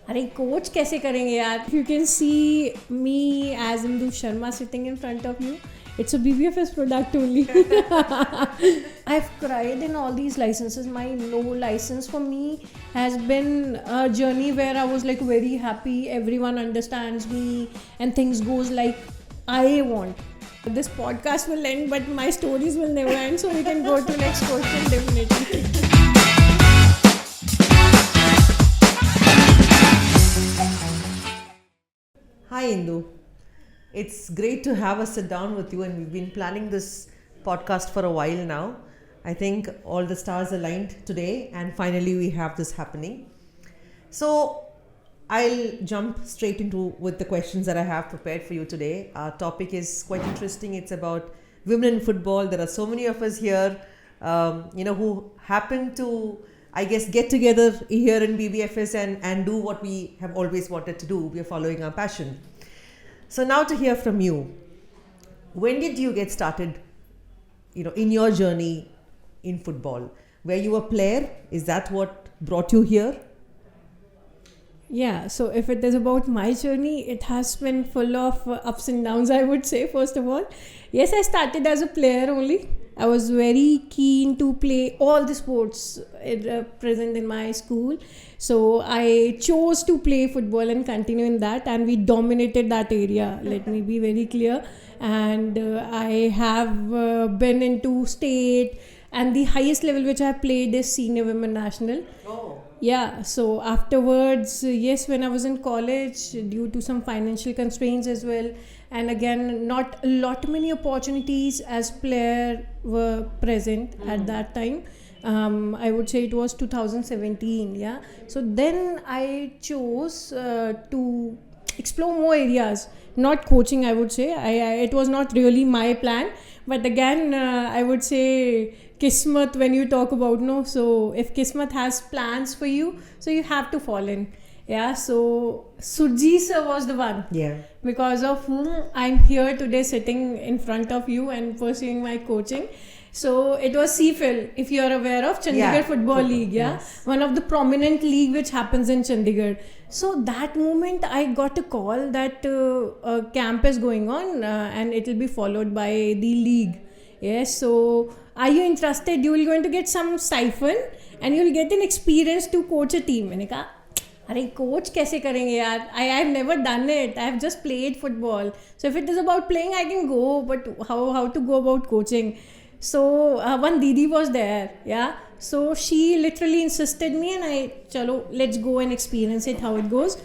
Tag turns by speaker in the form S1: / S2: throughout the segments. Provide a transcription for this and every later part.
S1: अरे कोच कैसे करेंगे यार. If you can see me as Indu Sharma sitting in front of you, it's a BBFS product only. I've cried in all these licenses. My no license for me has been a journey where I was like very happy. Everyone understands me and things goes like I want. This podcast will end, but my stories will never end. So we can go to next question definitely.
S2: Hi Indu, it's great to have us sit down with you, and we've been planning this podcast for a while now. I think all the stars aligned today and finally we have this happening. So I'll jump straight into with the questions that I have prepared for you today. Our topic is quite interesting. It's about women in football. There are so many of us here, who happen to, I guess, get together here in BBFS and do what we have always wanted to do. We are following our passion. So now to hear from you. When did you get started, in your journey in football? Were you a player? Is that what brought you here?
S1: Yeah, so if it is about my journey, it has been full of ups and downs, I would say, first of all. Yes, I started as a player only. I was very keen to play all the sports present in my school. So I chose to play football and continue in that, and we dominated that area. Let me be very clear. And I have been into state, and the highest level which I played is senior women national.
S2: Oh.
S1: Yeah, so afterwards, yes, when I was in college, due to some financial constraints as well, and again, not a lot many opportunities as player were present at that time. I would say it was 2017, yeah. So then I chose to explore more areas, not coaching, I would say. It was not really my plan, but again, I would say Kismet, when you talk about, no, so if Kismet has plans for you, so you have to fall in. Yeah, so Surji sir was the one.
S2: Yeah.
S1: Because of whom I'm here today sitting in front of you and pursuing my coaching. So it was CFL, if you are aware of, Chandigarh Football League,
S2: yes.
S1: one of the prominent league which happens in Chandigarh. So that moment I got a call that a camp is going on and it will be followed by the league. Yes, so are you interested? You will going to get some stipend and you will get an experience to coach a team. मैंने कहा अरे coach कैसे करेंगे यार. I have never done it. I have just played football. So if it is about playing, I can go. But how to go about coaching? So one Didi was there. Yeah. So she literally insisted me, and chalo, let's go and experience it, how it goes.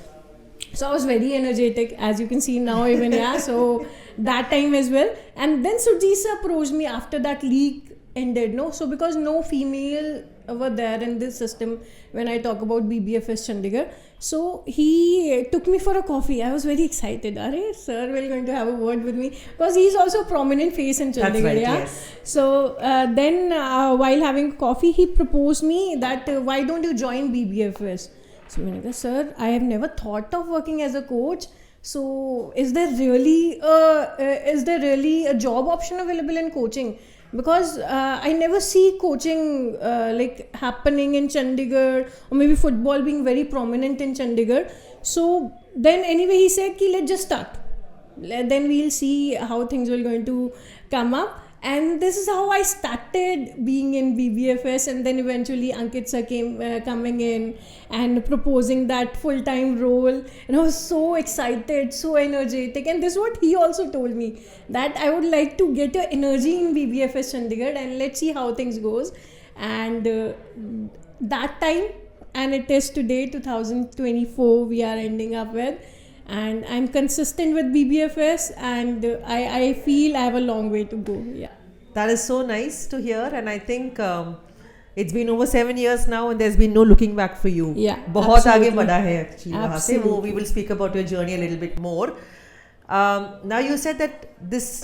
S1: So I was very energetic, as you can see now even, yeah. So that time as well. And then Surjit approached me after that league ended, no? So because no female were there in this system when I talk about BBFS Chandigarh. So he took me for a coffee. I was very excited. Are sir will going to have a word with me, because he's also a prominent face in Chandigarh.
S2: That's right,
S1: yeah?
S2: yes.
S1: So then while having coffee, he proposed me that why don't you join BBFS? So मैंने कहा sir, I have never thought of working as a coach. So is there really a job option available in coaching? Because I never see coaching like happening in Chandigarh, or maybe football being very prominent in Chandigarh. So then anyway he said ki let's just start. Then we'll see how things will going to come up. And this is how I started being in BBFS, and then eventually Ankit sir came coming in and proposing that full-time role, and I was so excited, so energetic. And this is what he also told me, that I would like to get your energy in BBFS Chandigarh and let's see how things goes. And that time, and it is today 2024 we are ending up with, and I'm consistent with BBFS, and I feel I have a long way to go. Yeah,
S2: that is so nice to hear, and I think it's been over 7 years now, and there's been no looking back for you.
S1: Yeah,
S2: बहुत आगे
S1: absolutely.
S2: बढ़ा है actually वहाँ से. वो we will speak about your journey a little bit more. Now you said that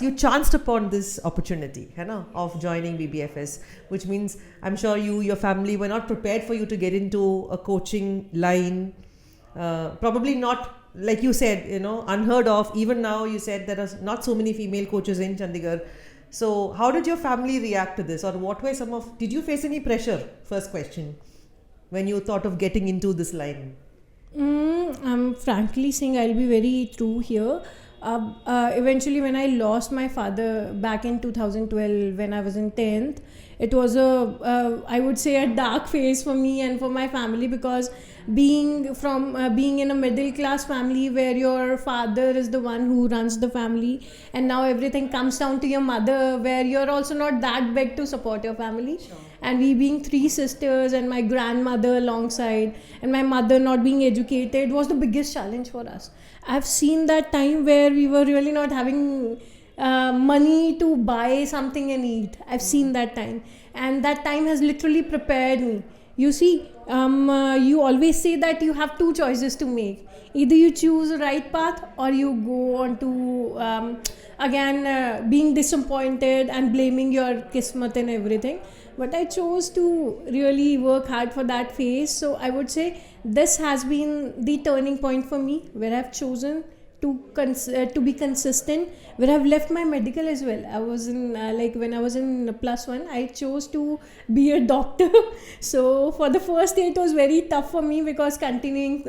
S2: you chanced upon this opportunity, of joining BBFS, which means I'm sure your family were not prepared for you to get into a coaching line. Probably not, like you said, unheard of. Even now you said there are not so many female coaches in Chandigarh. So how did your family react to this, or what were did you face any pressure, first question, when you thought of getting into this line?
S1: frankly saying, I'll be very true here. Eventually, when I lost my father back in 2012, when I was in 10th, it was I would say, a dark phase for me and for my family, because being in a middle class family where your father is the one who runs the family, and now everything comes down to your mother, where you're also not that big to support your family.
S2: Sure.
S1: And we being three sisters and my grandmother alongside, and my mother not being educated, was the biggest challenge for us. I've seen that time where we were really not having money to buy something and eat. I've seen that time, and that time has literally prepared me. You see, you always say that you have two choices to make. Either you choose the right path, or you go on to again being disappointed and blaming your kismat and everything. But I chose to really work hard for that phase. So I would say this has been the turning point for me, where I've chosen to be consistent, where I've left my medical as well. I was in like when I was in +1, I chose to be a doctor. So for the first year it was very tough for me, because continuing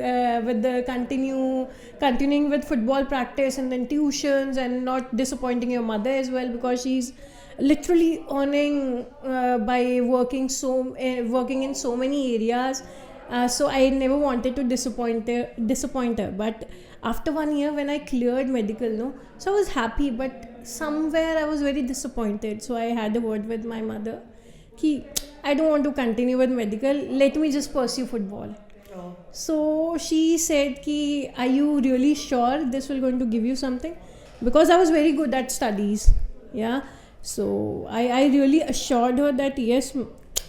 S1: with football practice and then tuitions, and not disappointing your mother as well, because she's literally earning by working in so many areas. So I never wanted to disappoint her. But after 1 year, when I cleared medical, no, so I was happy, but somewhere I was very disappointed. So I had a word with my mother, ki I don't want to continue with medical, let me just pursue football.
S2: Oh.
S1: So she said ki, are you really sure this will going to give you something? Because I was very good at studies. Yeah. So I really assured her that yes,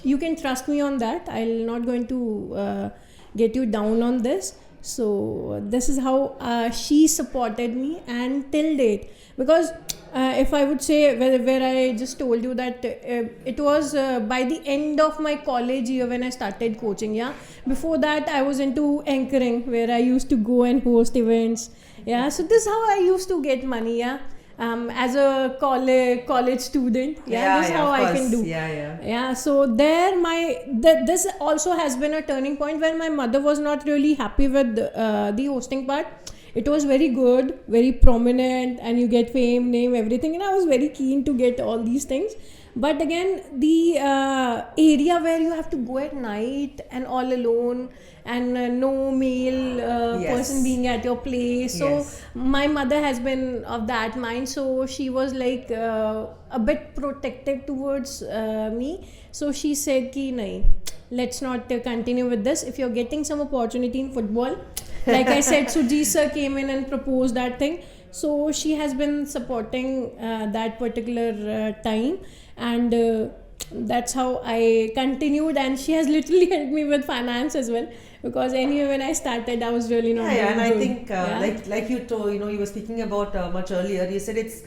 S1: you can trust me on that. I'll not going to get you down on this. So this is how she supported me, and till date. Because if I would say, where I just told you that it was by the end of my college year when I started coaching. Yeah, before that I was into anchoring, where I used to go and host events. Yeah, so this is how I used to get money. Yeah. As a college student, this is how I can do. Yeah. So this also has been a turning point, where my mother was not really happy with the hosting part. It was very good, very prominent, and you get fame, name, everything, and I was very keen to get all these things. But again, the area where you have to go at night and all alone, and no male person being at your place. So my mother has been of that mind. So she was like a bit protective towards me. So she said ki nahi, let's not continue with this. If you're getting some opportunity in football, like I said, Sujit sir came in and proposed that thing. So she has been supporting that particular time, and that's how I continued. And she has literally helped me with finance as well, because anyway when I started I was really not
S2: and I
S1: good.
S2: think like you told, you were speaking about much earlier, you said it's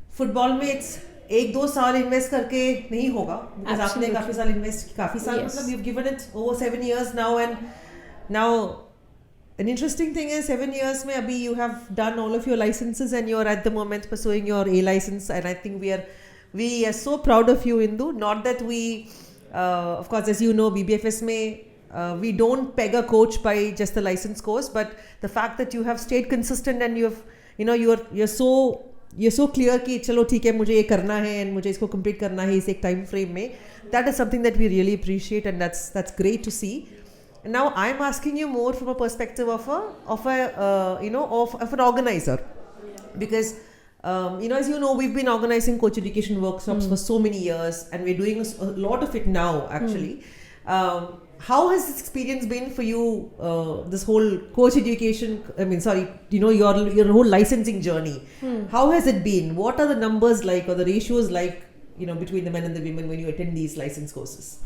S2: football में it's 1-2 साल invest करके नहीं होगा, because आपने काफी साल invest, काफी साल मतलब you've given it over 7 years now. And now an interesting thing is 7 years में अभी you have done all of your licenses, and you're at the moment pursuing your A license. And I think we are so proud of you, Indu. Not that we of course, as you know, BBFS में we don't peg a coach by just the license course, but the fact that you have stayed consistent, and you're so clear कि चलो ठीक है मुझे ये करना है and मुझे इसको complete करना है इस एक time frame में, that is something that we really appreciate, and that's great to see. And now I'm asking you more from a perspective of an organizer, because as you know, we've been organizing coach education workshops for so many years, and we're doing a lot of it now actually. How has this experience been for you, this whole coach education, your whole licensing journey? How has it been? What are the numbers like, or the ratios like, between the men and the women when you attend these license courses?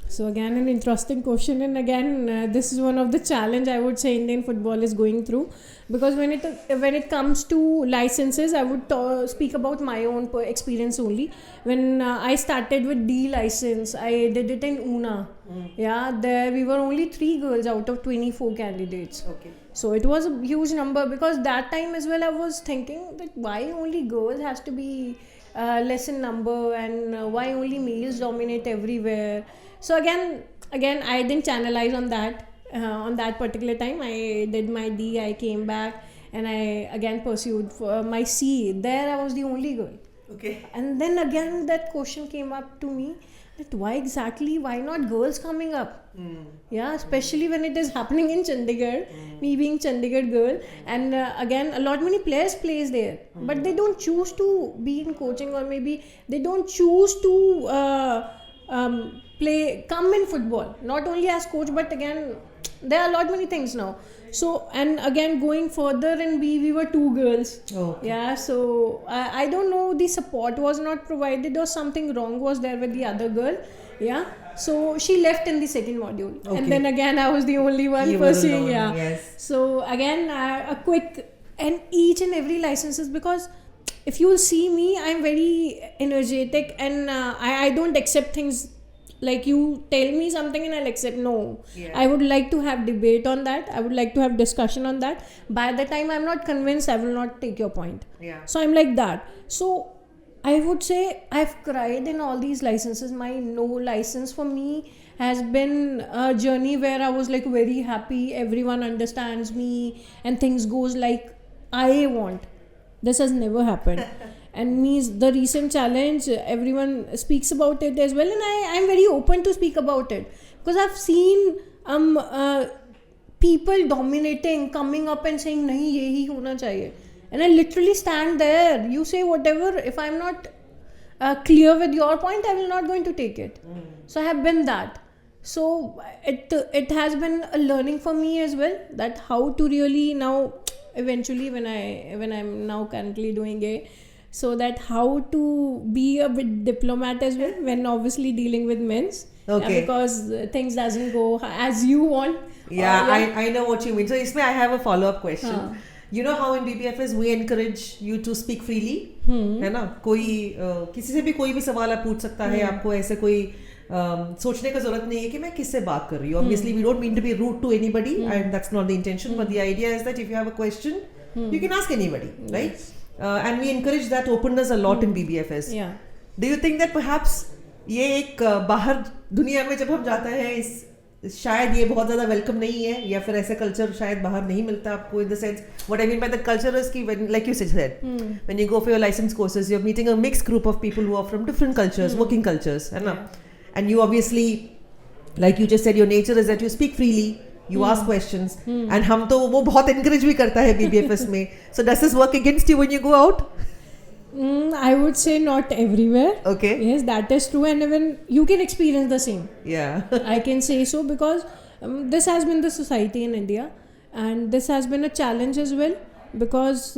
S1: So again, an interesting question, and again this is one of the challenge I would say Indian football is going through, because when it comes to licenses, I would speak about my own experience only. When I started with D license, I did it in Una. There we were only 3 girls out of 24 candidates.
S2: Okay.
S1: So it was a huge number, because that time as well I was thinking that why only girls has to be less in number, and why only males dominate everywhere. So again I didn't channelize on that. on that particular time. I did my D, I came back, and I again pursued for my C. There I was the only girl.
S2: Okay.
S1: And then again that question came up to me that why not girls coming up? Yeah, especially when it is happening in Chandigarh, me being Chandigarh girl, and again a lot many players plays there, but they don't choose to be in coaching, or maybe they don't choose to come in football, not only as coach, but again there are a lot many things now. So, and again going further in B, we were 2 girls.
S2: Okay.
S1: Yeah, so I don't know, the support was not provided or something wrong was there with the other girl. Yeah, so she left in the second module,
S2: Okay.
S1: and then again I was the only one
S2: You were
S1: pursuing.
S2: alone,
S1: Yeah,
S2: yes.
S1: so again a quick, and each and every licenses, because if you will see me, I'm very energetic, and I don't accept things like you tell me something and I'll accept. No,
S2: Yeah.
S1: I would like to have debate on that. I would like to have discussion on that. By the time I'm not convinced, I will not take your point.
S2: Yeah.
S1: So I'm like that. So I would say I've cried in all these licenses. My no license for me has been a journey where I was like very happy. Everyone understands me and things goes like I want. This has never happened. And me, the recent challenge, everyone speaks about it as well, and I'm very open to speak about it, because I've seen people dominating, coming up and saying nahi yehi hona chahiye, and I literally stand there. You say whatever, if I'm not clear with your point, I will not going to take it. So I have been that. So it has been a learning for me as well, that how to really now eventually when I'm now currently doing a, so that how to be a bit diplomat as well when obviously dealing with men's.
S2: Okay.
S1: Because things doesn't go as you want.
S2: Yeah,
S1: Or,
S2: I know what you mean. So इसमें I have a follow-up question.
S1: हाँ.
S2: You know how in BBFS we encourage you to speak freely, है ना? कोई किसी से भी कोई भी सवाल आप पूछ सकता है. आपको ऐसे कोई सोचने का जरूरत नहीं है कि मैं किससे बात कर रही हूँ. Obviously, we don't mean to be rude to anybody, and that's not the intention. But the idea is that if you have a question, you can ask anybody, right? And we encourage that openness a lot in BBFS.
S1: Yeah.
S2: Do you think that perhaps ये एक बाहर दुनिया में जब हम जाते हैं शायद ये बहुत ज़्यादा वेलकम नहीं है, या फिर ऐसा कल्चर शायद बाहर नहीं मिलता आपको? In the sense what I mean by the culture is कि when, like you said, when you go for your license courses, you're meeting a mixed group of people who are from different cultures, working cultures, है ना? And you obviously, like you just said, your nature is that you speak freely, you ask questions, and हम तो वो बहुत encourage भी करता है BBFS में. So does this work against you when you go out?
S1: I would say not everywhere.
S2: Okay.
S1: Yes, that is true, and even you can experience the same.
S2: Yeah.
S1: I can say so, because this has been the society in India, and this has been a challenge as well, because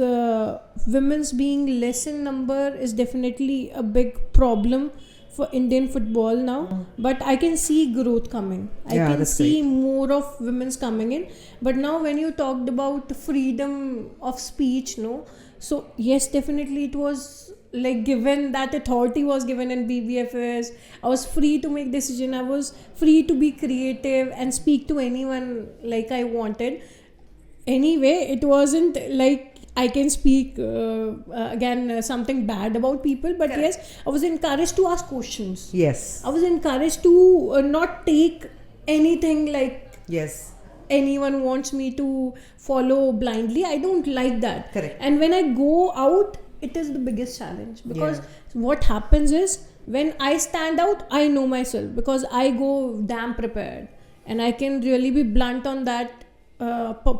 S1: women's being less in number is definitely a big problem for Indian football now. But I can see growth coming. I
S2: Yeah,
S1: can
S2: that's
S1: see
S2: great.
S1: more of women's coming in. But now when you talked about freedom of speech, no, so yes, definitely it was like given, that authority was given in BBFS. I was free to make decision. I was free to be creative and speak to anyone like I wanted. Anyway, it wasn't like I can speak something bad about people, but
S2: Correct.
S1: yes, I was encouraged to ask questions.
S2: Yes.
S1: I was encouraged to not take anything like
S2: Yes.
S1: anyone wants me to follow blindly. I don't like that.
S2: Correct.
S1: And when I go out, it is the biggest challenge, because what happens is, when I stand out, I know myself, because I go damn prepared, and I can really be blunt on that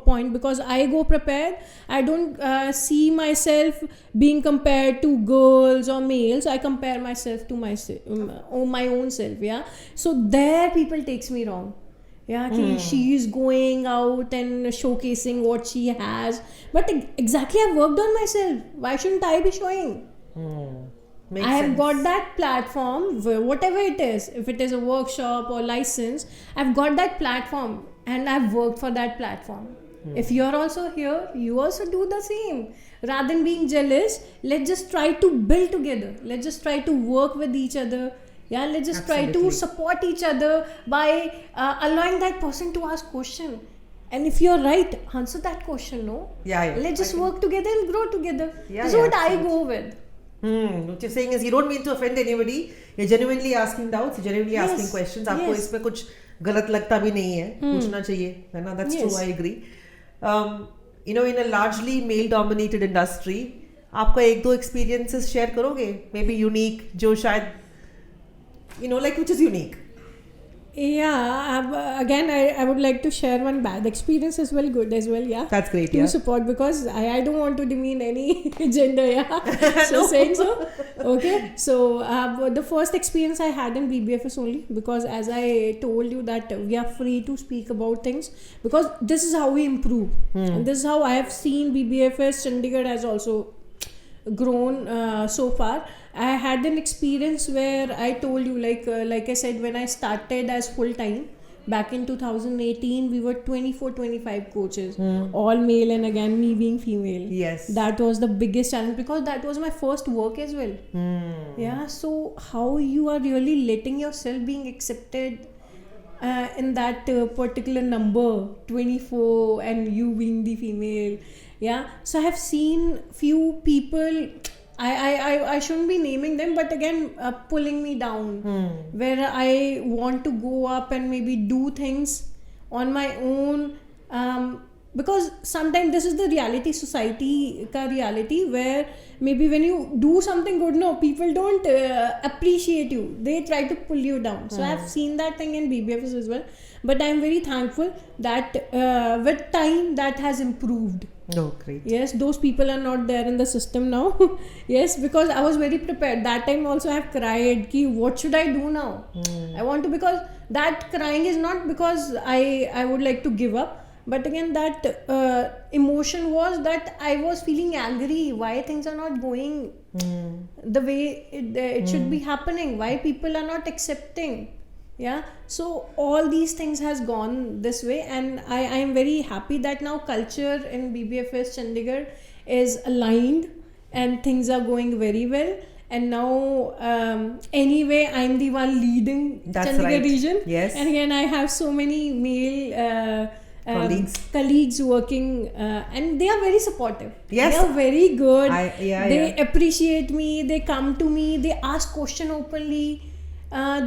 S1: point, because I go prepared. I don't see myself being compared to girls or males. I compare myself to my own self. Yeah, so there people takes me wrong. Yeah, she is going out and showcasing what she has, but exactly, I've worked on myself. Why shouldn't I be showing?
S2: Makes
S1: I have
S2: sense.
S1: got that platform, whatever it is, if it is a workshop or license, I've got that platform, and I've worked for that platform. If you're also here, you also do the same. Rather than being jealous, let's just try to build together. Let's just try to work with each other. Yeah, let's just try to
S2: Absolutely.
S1: support each other by allowing that person to ask question. And if you're right, answer that question, no?
S2: Yeah.
S1: Let's just work together and grow together.
S2: Yeah,
S1: This is
S2: yeah,
S1: what I
S2: absolutely.
S1: go with.
S2: What you're saying is you don't mean to offend anybody. You're genuinely asking doubts. You're genuinely asking questions. आपको
S1: yes.
S2: इसमें कुछ गलत लगता भी नहीं है, पूछना चाहिए, है ना? That's true, I agree. You know, in a largely male-dominated industry, आपका एक दो experiences share करोगे? Maybe unique, जो शायद, you know, like which is unique.
S1: Yeah, again, I would like to share one bad experience as well, good as well, yeah.
S2: That's great,
S1: to
S2: yeah.
S1: support, because I don't want to demean any gender, yeah. So saying so, okay. So the first experience I had in BBFS only, because as I told you that we are free to speak about things, because this is how we improve, and this is how I have seen BBFS Chandigarh has also grown so far. I had an experience where I told you, like I said, when I started as full time back in 2018, we were 24-25 coaches, all male, and again me being female.
S2: Yes.
S1: That was the biggest challenge, because that was my first work as well. Yeah, so how you are really letting yourself being accepted in that particular number 24, and you being the female. Yeah, so I have seen few people, I shouldn't be naming them, but again pulling me down, where I want to go up and maybe do things on my own, because sometimes this is the reality, society ka reality, where maybe when you do something good, no, people don't appreciate you, they try to pull you down. So I have seen that thing in BBFS as well, but I am very thankful that with time that has improved.
S2: Oh, great.
S1: Yes, those people are not there in the system now. Yes, because I was very prepared. That time also I have cried ki what should I do now? I want to, because that crying is not because I would like to give up, but again that emotion was that I was feeling angry why things are not going the way it should be happening, why people are not accepting. Yeah, so all these things has gone this way, and I am very happy that now culture in BBFS Chandigarh is aligned and things are going very well. And now anyway I'm the one leading Chandigarh region.
S2: Yes.
S1: And again I have so many male colleagues working, and they are very supportive.
S2: Yes.
S1: They are very good. They
S2: yeah.
S1: appreciate me, they come to me, they ask question openly.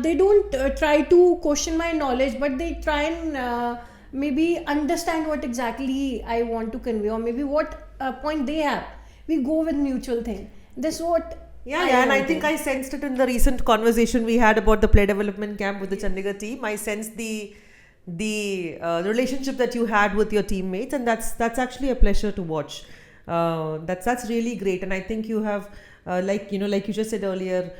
S1: They don't try to question my knowledge, but they try and maybe understand what exactly I want to convey, or maybe what point they have. We go with mutual thing. That's what.
S2: Yeah, and I think I sensed it in the recent conversation we had about the play development camp with the Chandigarh team. I sensed the relationship that you had with your teammates, and that's actually a pleasure to watch. That's really great, and I think you have like you just said earlier.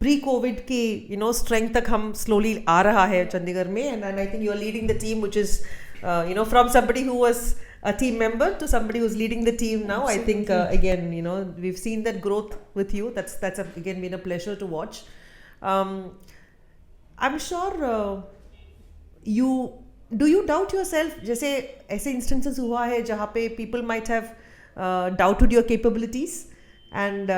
S2: Pre-COVID के strength तक हम slowly आ रहा है चंडीगढ़ में, and I think you are leading the team, which is from somebody who was a team member to somebody who's leading the team now. Absolutely. I think again we've seen that growth with you. That's again been a pleasure to watch. I'm sure do you doubt yourself? जैसे ऐसे instances हुआ है जहाँ पे people might have doubted your capabilities. And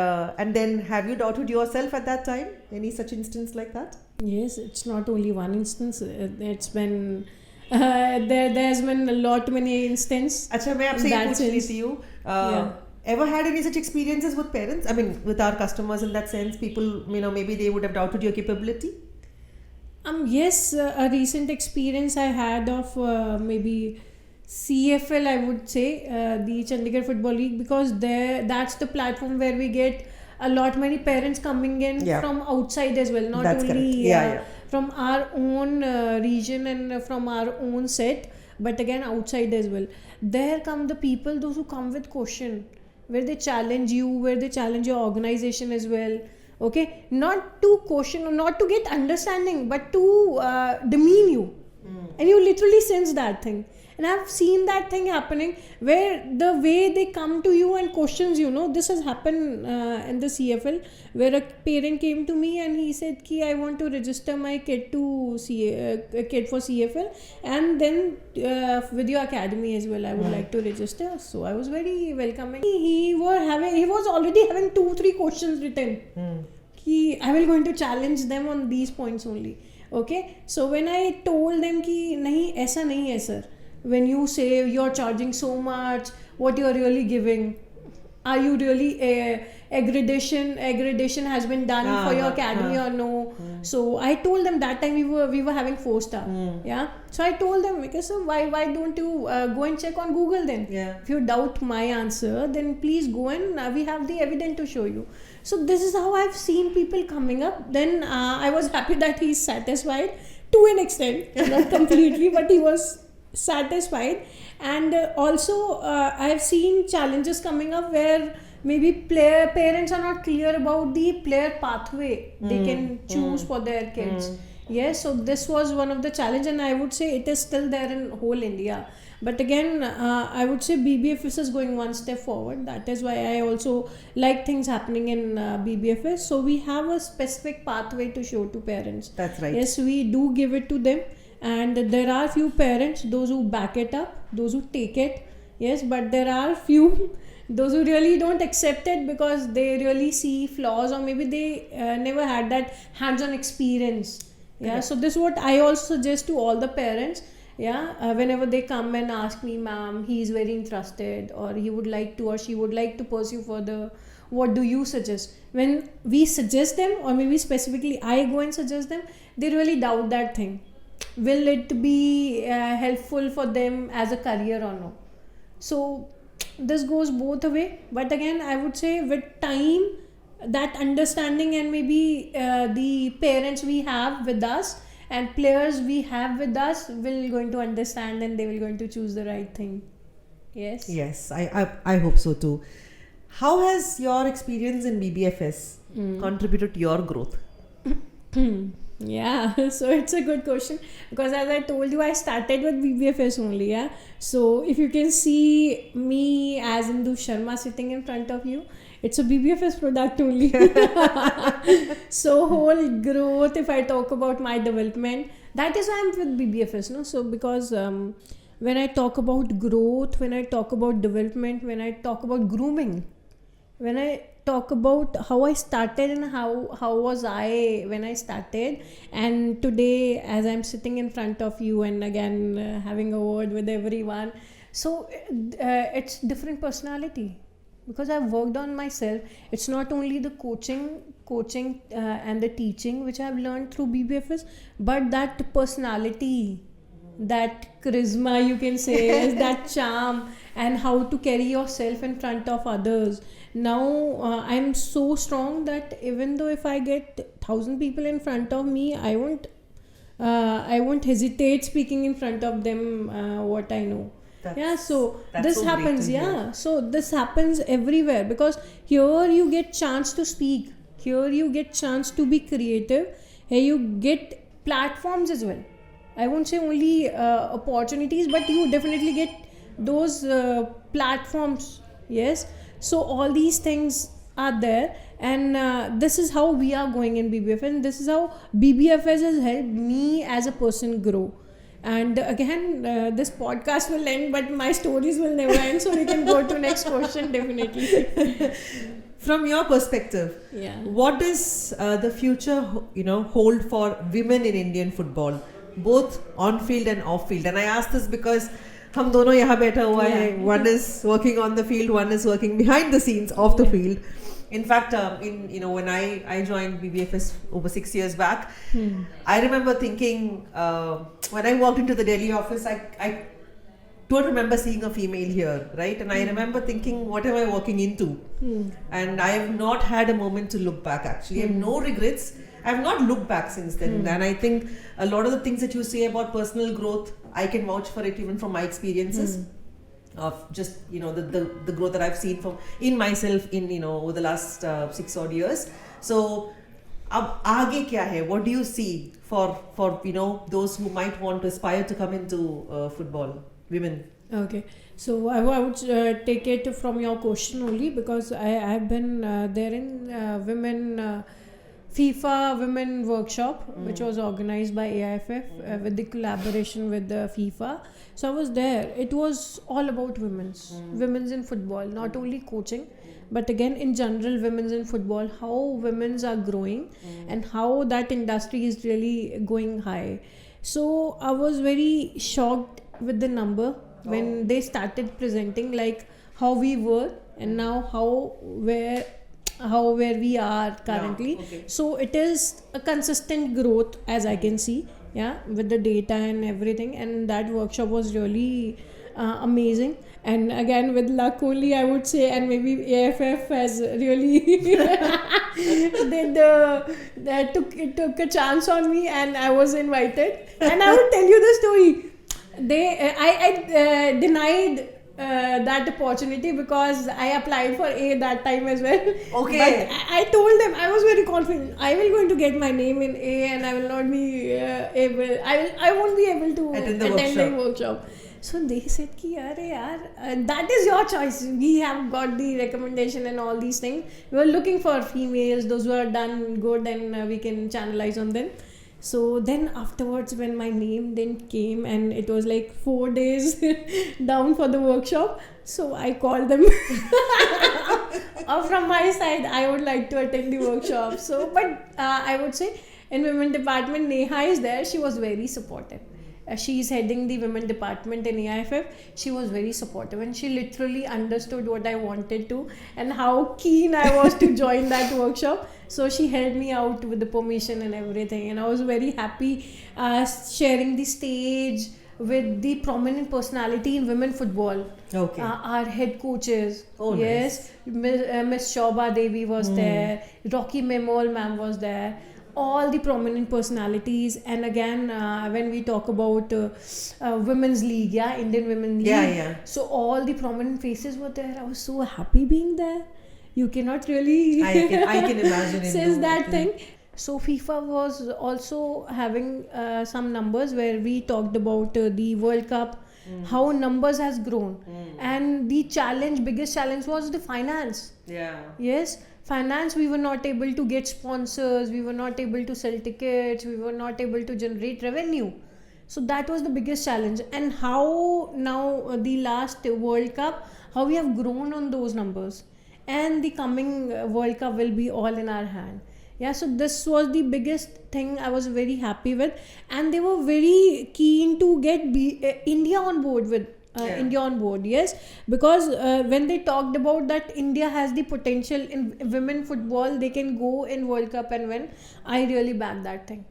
S2: then have you doubted yourself at that time? Any such instance like that?
S1: Yes, it's not only one instance. It's been there's been a lot many instances.
S2: अच्छा, मैं आपसे ये पूछ रही थी ever had any such experiences with parents? I mean, with our customers in that sense, people maybe they would have doubted your capability.
S1: Yes, a recent experience I had of maybe CFL, I would say, the Chandigarh Football League, because that's the platform where we get a lot many parents coming in from outside as well, not
S2: that's
S1: only from our own region and from our own set, but again outside as well. There come the people, those who come with question, where they challenge you, where they challenge your organization as well. Okay, not to question or not to get understanding, but to demean you. And you literally sense that thing. And I've seen that thing happening, where the way they come to you and questions this has happened in the CFL, where a parent came to me and he said ki I want to register my kid to kid for CFL, and then with your academy as well I would like to register. So I was very welcoming. He was already having 2-3 questions written. Ki I will going to challenge them on these points only. Okay, so when I told them ki nahi, aisa nahi hai sir. When you say you're charging so much, what you're really giving, are you really aggregation has been done for your academy or no? So I told them that time we were having 4-star. Yeah. So I told them, because so why don't you go and check on Google then?
S2: Yeah.
S1: If you doubt my answer, then please go and we have the evidence to show you. So this is how I've seen people coming up. Then I was happy that he's satisfied to an extent, not completely, but he was satisfied. And also I've seen challenges coming up where maybe parents are not clear about the player pathway they can choose for their kids. Yes, so this was one of the challenge, and I would say it is still there in whole India. But again, I would say BBFS is going one step forward. That is why I also like things happening in BBFS. So we have a specific pathway to show to parents.
S2: That's right.
S1: Yes, we do give it to them, and there are few parents, those who back it up, those who take it. Yes, but there are few those who really don't accept it because they really see flaws, or maybe they never had that hands-on experience. Yeah, so this is what I also suggest to all the parents. Yeah, whenever they come and ask me, ma'am, he is very interested, or he would like to, or she would like to pursue further, what do you suggest? When we suggest them, or maybe specifically I go and suggest them, they really doubt that thing. Will it be helpful for them as a career or no? So this goes both away. But again, I would say with time, that understanding, and maybe the parents we have with us and players we have with us will going to understand, and they will going to choose the right thing. Yes.
S2: Yes, I hope so too. How has your experience in BBFS contributed to your growth?
S1: Yeah, so it's a good question, because as I told you, I started with BBFS only. Yeah, so if you can see me as Indu Sharma sitting in front of you, it's a BBFS product only. So whole growth, if I talk about my development, that is why I'm with BBFS. No, so because when I talk about growth, when I talk about development, when I talk about grooming, when I talk about how I started and how was I when I started, and today as I'm sitting in front of you and again having a word with everyone, so it's different personality, because I've worked on myself. It's not only the coaching and the teaching which I've learned through BBFS, but that personality, that charisma, you can say, is that charm, and how to carry yourself in front of others. Now I'm so strong that even though if I get 1,000 people in front of me, I won't hesitate speaking in front of them what I know. So this
S2: so
S1: happens.
S2: great to hear.
S1: Yeah, so this happens everywhere, because here you get chance to speak, here you get chance to be creative, here you get platforms as well. I won't say only opportunities, but you definitely get those platforms. Yes, so all these things are there, and this is how we are going in BBFS, and this is how BBFS has helped me as a person grow. And again, this podcast will end, but my stories will never end, so we can go to next question definitely.
S2: From your perspective, what does the future hold for women in Indian football, both on field and off field? And I ask this because हम दोनों यहाँ बैठा हुआ है. One is working on the field, one is working behind the scenes off the field. In fact, when I joined BBFS over 6 years back, I remember thinking when I walked into the Delhi office, I don't remember seeing a female here, right? And I remember thinking, what am I walking into? And I have not had a moment to look back. Actually, I have no regrets. I have not looked back since then. And I think a lot of the things that you say about personal growth, I can vouch for it even from my experiences. Of just the growth that I've seen in myself in over the last 6 odd years. So अब आगे क्या है? What do you see for those who might want to aspire to come into football, women?
S1: Okay, so I would take it from your question only, because I have been there in women FIFA Women Workshop, which was organized by AIFF with the collaboration with the FIFA. So I was there. It was all about women's in football, not only coaching, but again in general women's in football, how women's are growing and how that industry is really going high. So I was very shocked with the number when they started presenting, like how we were and now how how where we are currently.
S2: okay.
S1: So it is a consistent growth as I can see, yeah, with the data and everything. And that workshop was really amazing. And again, with luck only, I would say, and maybe AFF has really took a chance on me, and I was invited. And I would tell you the story. I denied that opportunity because I applied for A that time as well.
S2: Okay.
S1: But I told them, I was very confident, I will going to get my name in A, and I will not be I won't be able to
S2: Attend the
S1: the workshop. So they said ki that is your choice. We have got the recommendation and all these things. We were looking for females, those who are done good, and we can channelize on them. So then afterwards, when my name then came, and it was like 4 days down for the workshop, so I called them. From my side, I would like to attend the workshop. So, but I would say in women department, Neha is there. She was very supportive. She is heading the women department in AIFF. She was very supportive, and she literally understood what I wanted to and how keen I was to join that workshop. So she helped me out with the permission and everything, and I was very happy sharing the stage with the prominent personality in women football.
S2: Okay.
S1: Our head coaches.
S2: Oh,
S1: yes. Miss Shobha Devi was there. Rocky Memol ma'am was there. All the prominent personalities. And again, when we talk about women's league, Indian women league.
S2: Yeah.
S1: So all the prominent faces were there. I was so happy being there. You cannot really
S2: I can imagine
S1: says that thing. So FIFA was also having some numbers where we talked about the World Cup, how numbers has grown, and the biggest challenge was the finance.
S2: Yeah.
S1: Yes, finance. We were not able to get sponsors, we were not able to sell tickets, we were not able to generate revenue. So that was the biggest challenge. And how now the last World Cup, how we have grown on those numbers, and the coming World Cup will be all in our hand. Yeah, so this was the biggest thing I was very happy with, and they were very keen to get India on board with India on board. Yes, because when they talked about that India has the potential in women football, they can go in World Cup and win. I really back that thing.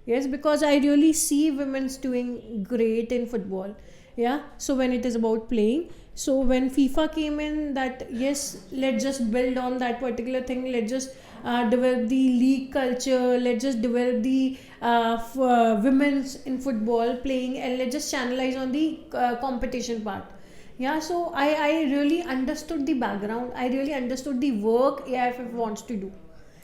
S1: Yes, because I really see women's doing great in football. Yeah, so when it is about playing. So when FIFA came in, that yes, let's just build on that particular thing. Let's just develop the league culture. Let's just develop the women's in football playing, and let's just channelize on the competition part. Yeah, so I really understood the background. I really understood the work AIFF wants to do.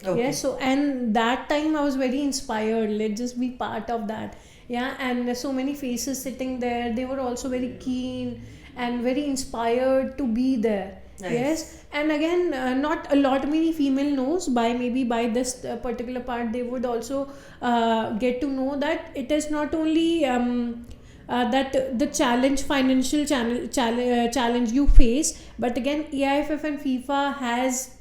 S2: Okay.
S1: Yes, so and that time I was very inspired. Let's just be part of that. Yeah, and so many faces sitting there. They were also very keen and very inspired to be there.
S2: Nice.
S1: Yes, and again, not a lot many female knows by this particular part. They would also get to know that it is not only that the financial challenge you face, but again AIFF and FIFA has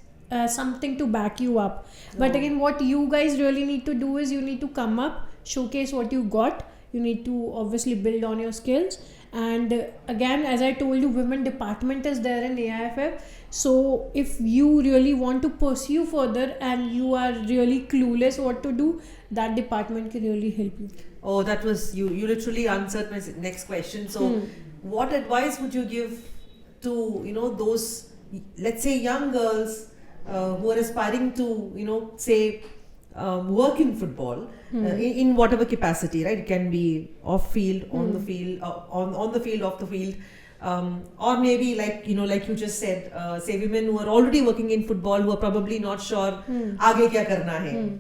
S1: something to back you up. But again, what you guys really need to do is you need to come up, showcase what you got. You need to obviously build on your skills. And again, as I told you, women department is there in AIFF. So if you really want to pursue further and you are really clueless what to do, that department can really help you.
S2: Oh, that was you literally answered my next question. So what advice would you give to those, let's say, young girls who are aspiring to say work in football in whatever capacity, right? It can be off field, on the field, on the field, off the field, or maybe like you just said, say women who are already working in football who are probably not sure आगे क्या करना है.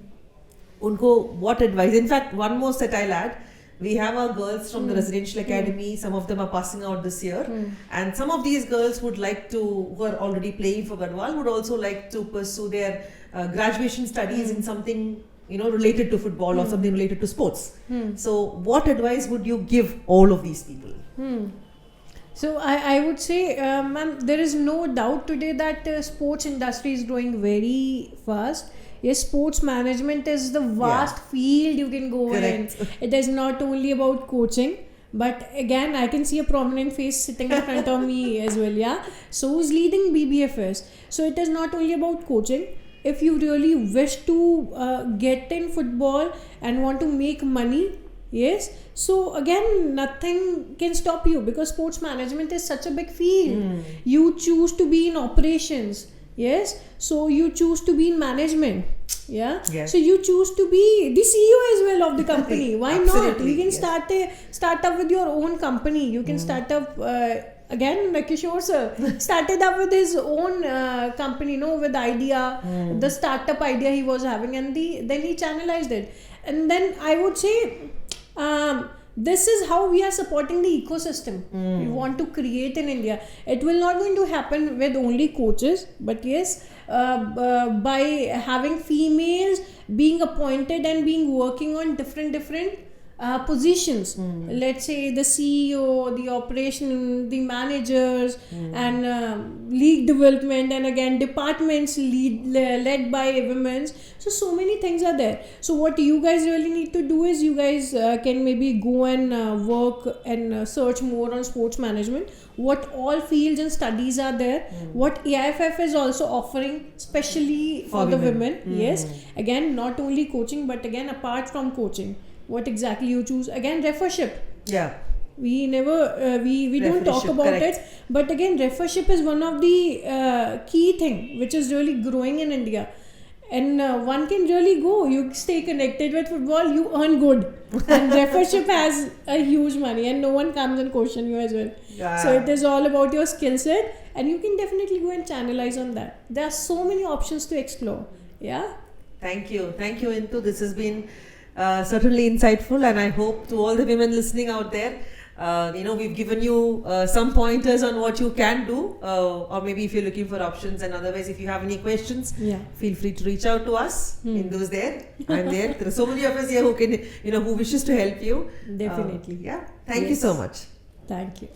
S2: Unko what advice? In fact, one more set I'll add. We have our girls from the residential academy. Some of them are passing out this year, and some of these girls would like to, who are already playing for Garhwal, would also like to pursue their graduation studies in something related to football or something related to sports. So, what advice would you give all of these people?
S1: So I would say, ma'am, there is no doubt today that sports industry is growing very fast. Yes, sports management is the vast field you can go in. It is not only about coaching, but again, I can see a prominent face sitting in front of me as well. Yeah, so who's leading BBFS? So it is not only about coaching. if you really wish to get in football and want to make money, yes, so again nothing can stop you, because sports management is such a big field. You choose to be in operations, yes, so you choose to be in management, yeah,
S2: Yes.
S1: so you choose to be the CEO as well of the company. Why not?
S2: Absolutely,
S1: You can
S2: yes.
S1: start up with your own company. You can start up again, like Kishore sir started up with his own company, with idea, the startup idea he was having, and then he channelized it. And then I would say, this is how we are supporting the ecosystem we want to create in India. It will not going to happen with only coaches, but yes, by having females being appointed and being working on different positions. Let's say the CEO, the operation, the managers, and league development, and again departments led by women. So many things are there. So what you guys really need to do is, you guys can maybe go and work and search more on sports management, what all fields and studies are there, what AIFF is also offering, especially for the women. Yes, again, not only coaching, but again apart from coaching, what exactly you choose. Again, refership.
S2: Yeah.
S1: We never we don't talk
S2: Refereeship,
S1: about
S2: correct.
S1: it, but again, refereeship is one of the key thing which is really growing in India. And one can really go, you stay connected with football, you earn good, and refereeship has a huge money, and no one comes and question you as well.
S2: Yeah.
S1: So it is all about your skill set, and you can definitely go and channelize on that. There are so many options to explore. Yeah.
S2: Thank you, Intu. This has been certainly insightful, and I hope to all the women listening out there, we've given you some pointers on what you can do, or maybe if you're looking for options. And otherwise, if you have any questions,
S1: Yeah.
S2: feel free to reach out to us. Indu's there, I'm there. There are so many of us here who can, who wishes to help you.
S1: Definitely.
S2: Yeah. Thank you so much.
S1: Thank you.